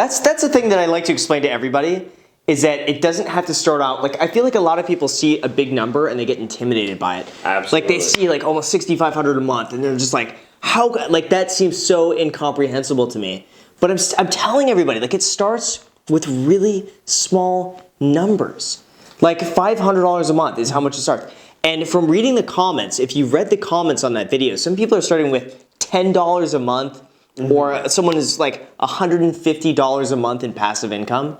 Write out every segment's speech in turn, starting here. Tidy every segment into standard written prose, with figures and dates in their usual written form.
That's the thing that I like to explain to everybody, is that it doesn't have to start out, like, I feel like a lot of people see a big number and they get intimidated by it. Absolutely. Like, they see, like, almost $6,500 a month, and they're just like, how, like, that seems so incomprehensible to me. But I'm telling everybody, like, it starts with really small numbers. Like, $500 a month is how much it starts. And from reading the comments, if you read the comments on that video, some people are starting with $10 a month, or someone is like $150 a month in passive income.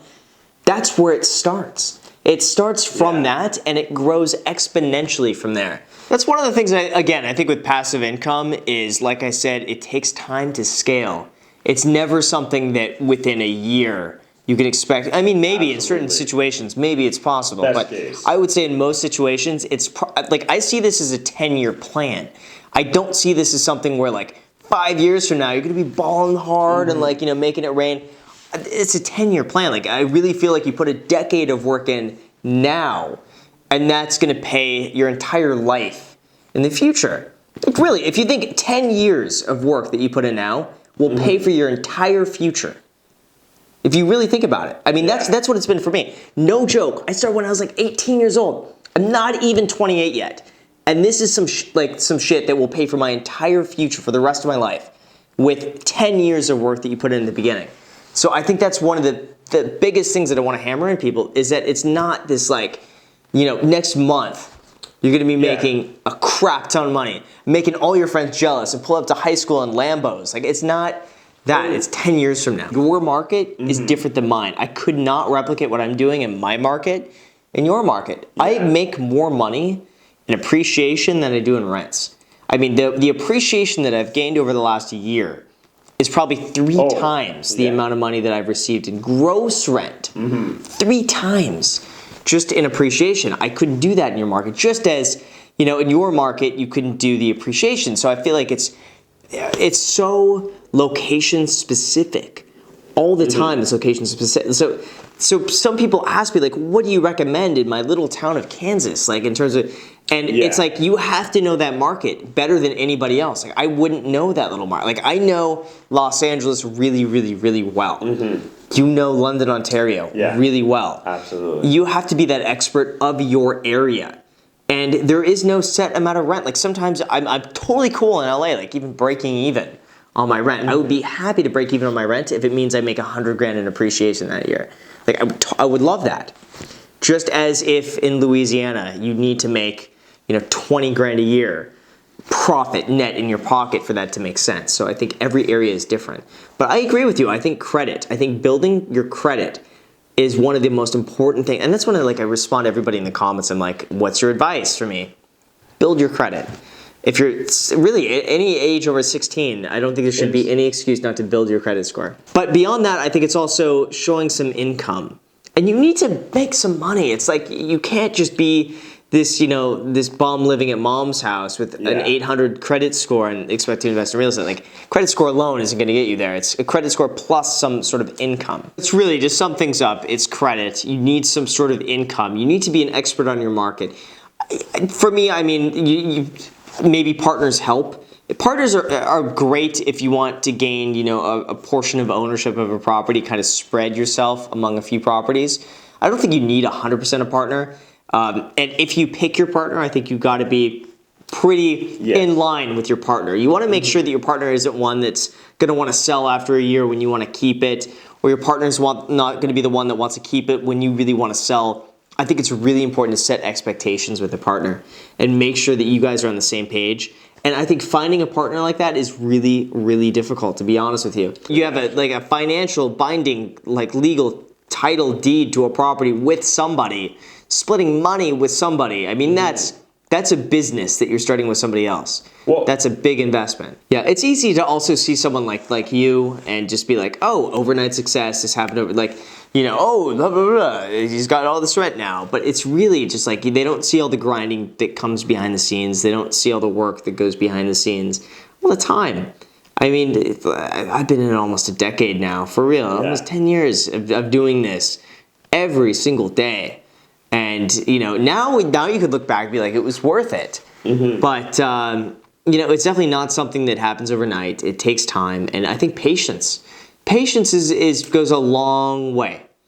That's where it starts. It starts from that, and it grows exponentially from there. That's one of the things, I think with passive income is, like I said, it takes time to scale. It's never something that within a year you can expect. I mean, maybe in certain situations, maybe it's possible. Best but case. I would say in most situations, it's like, I see this as a 10-year plan. I don't see this as something where, like, 5 years from now, you're going to be balling hard and, like, making it rain. It's a 10-year plan. Like, I really feel like you put a decade of work in now, and that's going to pay your entire life in the future. Like, really, if you think 10 years of work that you put in now will pay for your entire future. If you really think about it. I mean, that's what it's been for me. No joke. I started when I was like 18 years old. I'm not even 28 yet. And this is some shit that will pay for my entire future for the rest of my life with 10 years of work that you put in the beginning. So I think that's one of the biggest things that I want to hammer in people, is that it's not this, like, next month you're going to be making a crap ton of money, making all your friends jealous and pull up to high school in Lambos. Like, it's not that. It's 10 years from now. Your market is different than mine. I could not replicate what I'm doing in my market in your market. I make more money in appreciation than I do in rents. I mean, the appreciation that I've gained over the last year is probably three times the amount of money that I've received in gross rent. 3 times just in appreciation. I couldn't do that in your market, just as, in your market, you couldn't do the appreciation. So I feel like it's so location specific. All the time, it's location specific. So some people ask me, like, what do you recommend in my little town of Kansas? Like, in terms of, and it's like, you have to know that market better than anybody else. Like, I wouldn't know that little market. Like, I know Los Angeles really, really, really well. You know London, Ontario really well. Absolutely. You have to be that expert of your area. And there is no set amount of rent. Like, sometimes I'm totally cool in LA, like, even breaking even on my rent. I would be happy to break even on my rent if it means I make $100,000 in appreciation that year. Like, I would love that. Just as if in Louisiana you need to make, $20,000 a year profit net in your pocket for that to make sense. So I think every area is different. But I agree with you. I think building your credit is one of the most important things. And that's when I respond to everybody in the comments. I'm like, what's your advice for me? Build your credit. If you're really any age over 16, I don't think there should be any excuse not to build your credit score. But beyond that, I think it's also showing some income. And you need to make some money. It's like, you can't just be this, this bum living at mom's house with an 800 credit score and expect to invest in real estate. Like, credit score alone isn't going to get you there. It's a credit score plus some sort of income. It's really, just sum things up, it's credit. You need some sort of income. You need to be an expert on your market. For me, I mean, maybe partners help. Partners are great if you want to gain, a portion of ownership of a property, kind of spread yourself among a few properties. I don't think you need 100% a partner. And if you pick your partner, I think you've got to be pretty in line with your partner. You want to make sure that your partner isn't one that's going to want to sell after a year when you want to keep it, or your partner's not going to be the one that wants to keep it when you really want to sell. I think it's really important to set expectations with a partner and make sure that you guys are on the same page. And I think finding a partner like that is really, really difficult, to be honest with you. You have a financial binding, legal title deed to a property with somebody, splitting money with somebody. I mean, that's a business that you're starting with somebody else. Well, that's a big investment. Yeah, it's easy to also see someone like you and just be like, oh, overnight success, this happened over, oh, blah, blah, blah, he's got all this rent now. But it's really just like, they don't see all the grinding that comes behind the scenes. They don't see all the work that goes behind the scenes all the time. I mean, I've been in it almost a decade now, for real. Almost 10 years of doing this every single day. And, now you could look back and be like, it was worth it. But, it's definitely not something that happens overnight. It takes time. And I think patience patience is goes a long way.